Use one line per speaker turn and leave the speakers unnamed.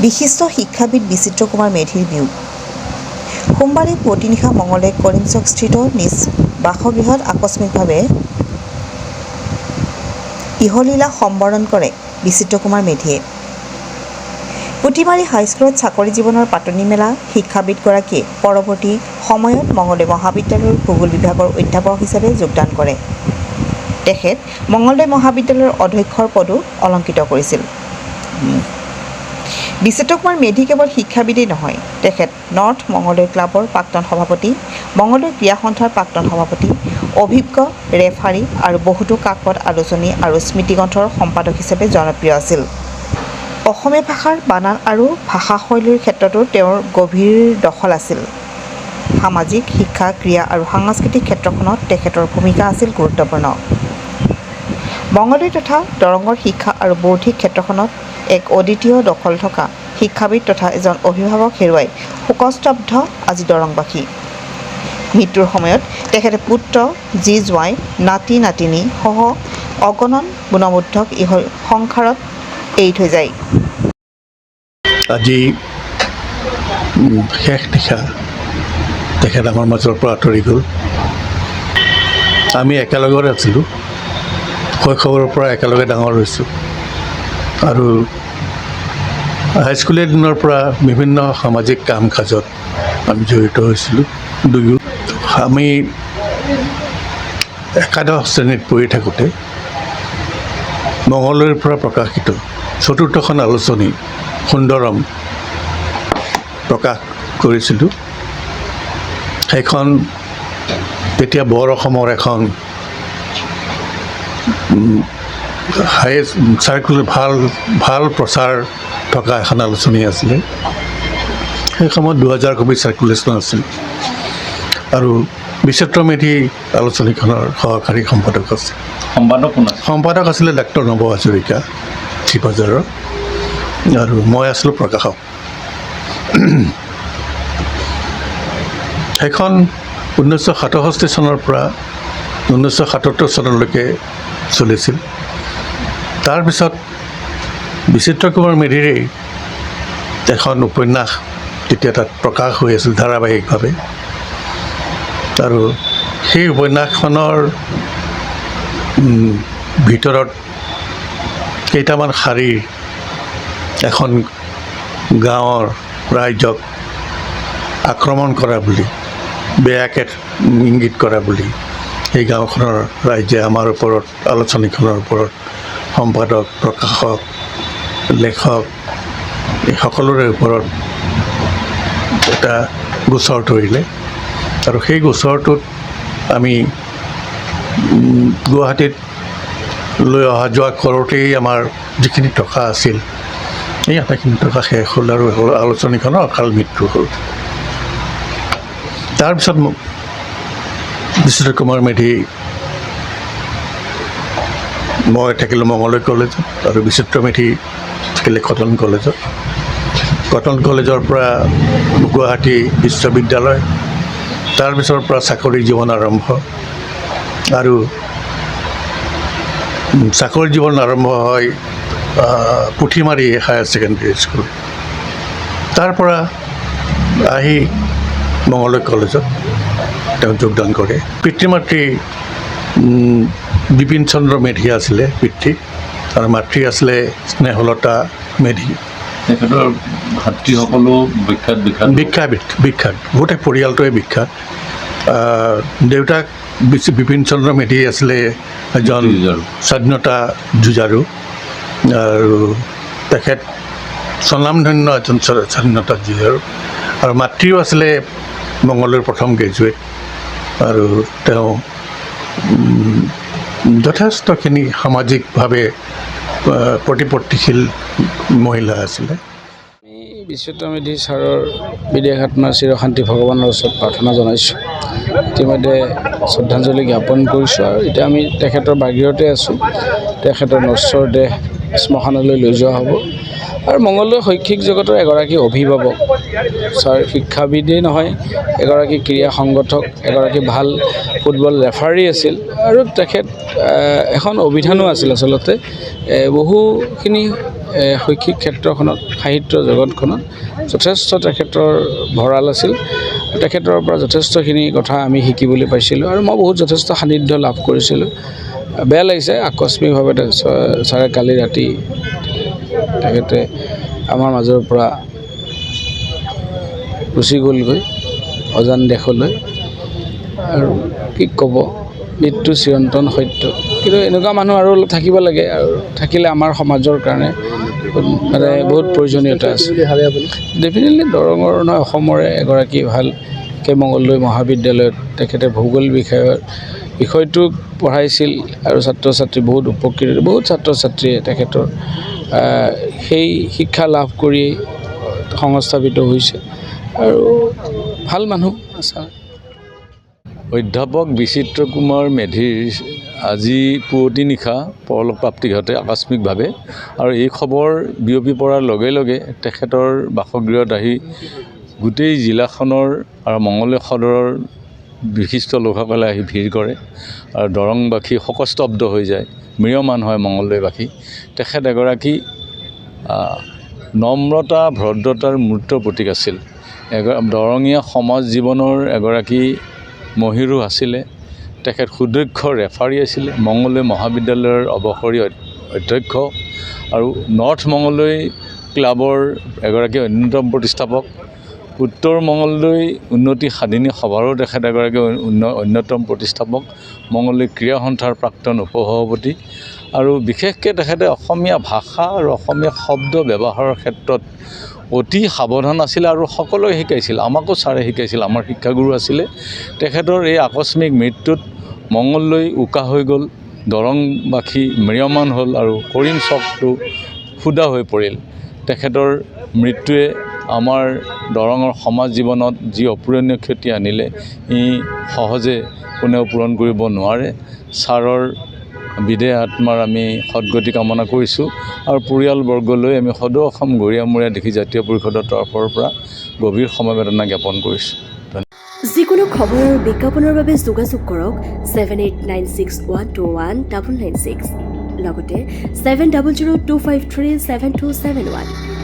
বিশিষ্ট শিক্ষাবিদ বিচিত্ৰ কুমাৰ মেধিৰ বিয়োগ। সোমবাৰে পুৱতি নিশা মঙলদৈ কৰিমচকস্থিত নিজ বাসগৃহত আকস্মিকভাৱে ইহলীলা সম্বৰণ কৰে বিচিত্ৰ কুমাৰ মেধিয়ে। পুথিমাৰী হাইস্কুলত চাকৰি জীৱনৰ পাতনি মেলা শিক্ষাবিদগৰাকীয়ে পৰৱৰ্তী সময়ত মঙলদৈ মহাবিদ্যালয়ৰ ভূগোল বিভাগৰ অধ্যাপক হিচাপে যোগদান কৰে। তেখেত মঙলদৈ মহাবিদ্যালয়ৰ অধ্যক্ষৰ পদো অলংকৃত কৰিছিল। বিচিত্ৰ কুমাৰ মেধি কেৱল শিক্ষাবিদেই নহয়, তেখেত নৰ্থ মঙলদৈ ক্লাবৰ প্ৰাক্তন সভাপতি, মঙলদৈ ক্ৰীড়া সন্থাৰ প্ৰাক্তন সভাপতি, অভিজ্ঞ ৰেফাৰী আৰু বহুতো কাকত আলোচনী আৰু স্মৃতিগ্ৰন্থৰ সম্পাদক হিচাপে জনপ্ৰিয় আছিল। অসমীয়া ভাষাৰ বানান আৰু ভাষাশৈলীৰ ক্ষেত্ৰতো তেওঁৰ গভীৰ দখল আছিল। সামাজিক, শিক্ষা, ক্ৰীড়া আৰু সাংস্কৃতিক ক্ষেত্ৰখনত তেখেতৰ ভূমিকা আছিল গুৰুত্বপূৰ্ণ। মঙলদৈ তথা দৰঙৰ শিক্ষা আৰু বৌদ্ধিক ক্ষেত্ৰখনত এক অদ্বিতীয় দখল থকা শিক্ষাবিদ তথা এজন অভিভাৱক হেৰুৱাই শোকস্তব্ধ আজি দৰংবাসী। মৃত্যুৰ সময়ত তেখেতে পুত্ৰ, জী-জোঁৱাই, নাতি-নাতিনী সহ অগণন গুণবুদ্ধক সংসাৰত এৰি থৈ যায়।
আজি শেষ নিশা তেখেত আমাৰ মাজৰ পৰা আঁতৰি গ'ল। আমি একেলগতে আছিলোঁ, শৈশৱৰ পৰা একেলগে ডাঙৰ হৈছোঁ আৰু হাইস্কুলীয়া দিনৰ পৰা বিভিন্ন সামাজিক কাম কাজত আমি জড়িত হৈছিলোঁ দুয়ো। আমি একাদশ শ্ৰেণীত পঢ়ি থাকোঁতে মঙলদৈৰ পৰা প্ৰকাশিত চতুৰ্থখন আলোচনী সুন্দৰম প্ৰকাশ কৰিছিলোঁ। সেইখন তেতিয়া বৰ অসমৰ এখন ভাল প্ৰচাৰ থকা এখন আলোচনী আছিলে। সেই সময়ত 2000 কপি চাৰ্কুলেশ্যন আছিল আৰু বিচিত্ৰ মেধি আলোচনীখনৰ সহকাৰী সম্পাদক আছিল। সম্পাদক আছিলে ডাক্তৰ নৱ হাজৰিকা চিপাঝাৰৰ, আৰু মই আছিলোঁ প্ৰকাশক। সেইখন 1967 চনৰ পৰা 1977 চনলৈকে চলিছিল। তাৰপিছত বিচিত্ৰ কুমাৰ মেধিৰেই এখন উপন্যাস তেতিয়া তাত প্ৰকাশ হৈ আছিল ধাৰাবাহিকভাৱে, আৰু সেই উপন্যাসখনৰ ভিতৰত কেইটামান শাৰী এখন গাঁৱৰ ৰাইজক আক্ৰমণ কৰা বুলি, বেয়াকৈ ইংগিত কৰা বুলি সেই গাঁওখনৰ ৰাইজে আমাৰ ওপৰত, আলোচনীখনৰ ওপৰত সম্পাদক, প্ৰকাশক, লেখক এই সকলোৰে ওপৰত এটা গোচৰ ধৰিলে, আৰু সেই গোচৰটোত আমি গুৱাহাটীত লৈ অহা যোৱা কৰোঁতেই আমাৰ যিখিনি টকা আছিল এই আটাইখিনি টকা শেষ হ'ল আৰু আলোচনীখনৰ অকাল মৃত্যু হ'ল। তাৰপিছত বিচিত্ৰ কুমাৰ মেধি, মই থাকিলোঁ মঙলদৈ কলেজত আৰু বিচিত্ৰ মেধি থাকিলে কটন কলেজত। কটন কলেজৰ পৰা গুৱাহাটী বিশ্ববিদ্যালয়, তাৰপিছৰ পৰা চাকৰি জীৱন আৰম্ভ, আৰু চাকৰি জীৱন আৰম্ভ হয় পুথিমাৰী হায়াৰ ছেকেণ্ডেৰী স্কুল। তাৰ পৰা আহি মঙলদৈ কলেজত তেওঁ যোগদান কৰে। পিতৃ মাতৃ বিপিন চন্দ্ৰ মেধি আছিলে পিতৃ, আৰু মাতৃ আছিলে স্নেহলতা মেধি।
তেখেতৰ ভাতৃসকলো
বিখ্যাত, গোটেই পৰিয়ালটোৱে বিখ্যাত। দেউতাক বিপিন চন্দ্ৰ মেধি আছিলে এজন স্বাধীনতা যুঁজাৰু, আৰু তেখেত স্বনামধন্য এজন স্বাধীনতা যুঁজাৰু, আৰু মাতৃও আছিলে মঙলদৈৰ প্ৰথম গ্ৰেজুৱেট, আৰু তেওঁ যথেষ্টখিনি সামাজিকভাৱে প্ৰতিপত্তিশীল মহিলা আছিলে।
আমি বিচিত্ৰ মেধি ছাৰৰ বিদেহ আত্মাৰ চিৰশান্তি ভগৱানৰ ওচৰত প্ৰাৰ্থনা জনাইছোঁ। ইতিমধ্যে শ্ৰদ্ধাঞ্জলি জ্ঞাপন কৰিছোঁ, আৰু এতিয়া আমি তেখেতৰ বাগিৰতে আছোঁ। তেখেতৰ নশ্বৰ দেহ শ্মশানলৈ লৈ যোৱা হ'ব। আৰু মঙলদৈ শৈক্ষিক জগতৰ এগৰাকী অভিভাৱক, ছাৰ শিক্ষাবিদেই নহয়, এগৰাকী ক্ৰীড়া সংগঠক, এগৰাকী ভাল ফুটবল ৰেফাৰী আছিল, আৰু তেখেত এখন অভিধানো আছিল আচলতে। বহুখিনি শৈক্ষিক ক্ষেত্ৰখনত সাহিত্য জগতখনত যথেষ্ট তেখেতৰ ভঁৰাল আছিল। তেখেতৰ পৰা যথেষ্টখিনি কথা আমি শিকিবলৈ পাইছিলোঁ আৰু মই বহুত যথেষ্ট সান্নিধ্য লাভ কৰিছিলোঁ। বেয়া লাগিছে আকস্মিকভাৱে ছাৰে কালি ৰাতি তেখেতে আমাৰ মাজৰ পৰা গুচি গ'লগৈ অজান দেশলৈ। আৰু কি ক'ব, মৃত্যু চিৰন্তন সত্য। কিন্তু এনেকুৱা মানুহ আৰু অলপ থাকিব লাগে, আৰু থাকিলে আমাৰ সমাজৰ কাৰণে মানে বহুত প্ৰয়োজনীয়তা আছে। ডেফিনেটলি দৰঙৰ নহয় অসমৰে এগৰাকী ভাল মঙলদৈ মহাবিদ্যালয়ত তেখেতে ভূগোল বিষয়টো পঢ়াইছিল আৰু ছাত্ৰ ছাত্ৰী বহুত উপকৃত, বহুত ছাত্ৰ ছাত্ৰীয়ে তেখেতৰ সেই শিক্ষা লাভ কৰি সংস্থাপিত হৈছে আৰু ভাল মানুহ আছা।
অধ্যাপক বিচিত্ৰ কুমাৰ মেধিৰ আজি পুৱতি নিশা পৰলোক প্ৰাপ্তি ঘটে আকস্মিকভাৱে, আৰু এই খবৰ বিয়পি পৰাৰ লগে লগে তেখেতৰ বাসগৃহত আহি গোটেই জিলাখনৰ আৰু মঙলদৈ সদৰৰ বিশিষ্ট লোকসকলে আহি ভিৰ কৰে আৰু দৰংবাসী শোকস্তব্ধ হৈ যায়, ম্ৰিয়মান হয় মঙলদৈবাসী। তেখেত এগৰাকী নম্ৰতা ভদ্ৰতাৰ মূৰ্ত প্ৰতীক আছিল। দৰঙীয়া সমাজ জীৱনৰ এগৰাকী মহিৰো আছিলে। তেখেত সুদক্ষ ৰেফাৰী আছিলে, মঙলদৈ মহাবিদ্যালয়ৰ অৱসৰী অধ্যক্ষ আৰু নৰ্থ মঙলদৈ ক্লাবৰ এগৰাকী অন্যতম প্ৰতিষ্ঠাপক। উত্তৰ মঙলদৈ উন্নতি সাধিনী সভাৰো তেখেত এগৰাকী অন্যতম প্ৰতিষ্ঠাপক, মঙলদৈ ক্ৰীড়া সন্থাৰ প্ৰাক্তন উপসভাপতি। আৰু বিশেষকৈ তেখেতে অসমীয়া ভাষা আৰু অসমীয়া শব্দ ব্যৱহাৰৰ ক্ষেত্ৰত অতি সাৱধান আছিল আৰু সকলোকে শিকাইছিল। আমাকো ছাৰে শিকাইছিল, আমাৰ শিক্ষাগুৰু আছিলে। তেখেতৰ এই আকস্মিক মৃত্যুত মঙলদৈ উকা হৈ গ'ল, দৰংবাসী ম্ৰিয়মান হ'ল আৰু কৰিম চকটো ক্ষুধা হৈ পৰিল। তেখেতৰ মৃত্যুৱে আমাৰ দৰঙৰ সমাজ জীৱনত যি অপূৰণীয় ক্ষতি আনিলে ই সহজে কোনেও পূৰণ কৰিব নোৱাৰে। ছাৰৰ বিদেহ আত্মাৰ আমি সদগতি কামনা কৰিছোঁ আৰু পৰিয়ালবৰ্গলৈ আমি সদৌ অসম গৰিয়ামূৰীয়া দিশী জাতীয় পৰিষদৰ তৰফৰ পৰা গভীৰ সমবেদনা জ্ঞাপন কৰিছোঁ।
যিকোনো খবৰ আৰু বিজ্ঞাপনৰ বাবে যোগাযোগ কৰক 7896121996 লগতে 7002537271।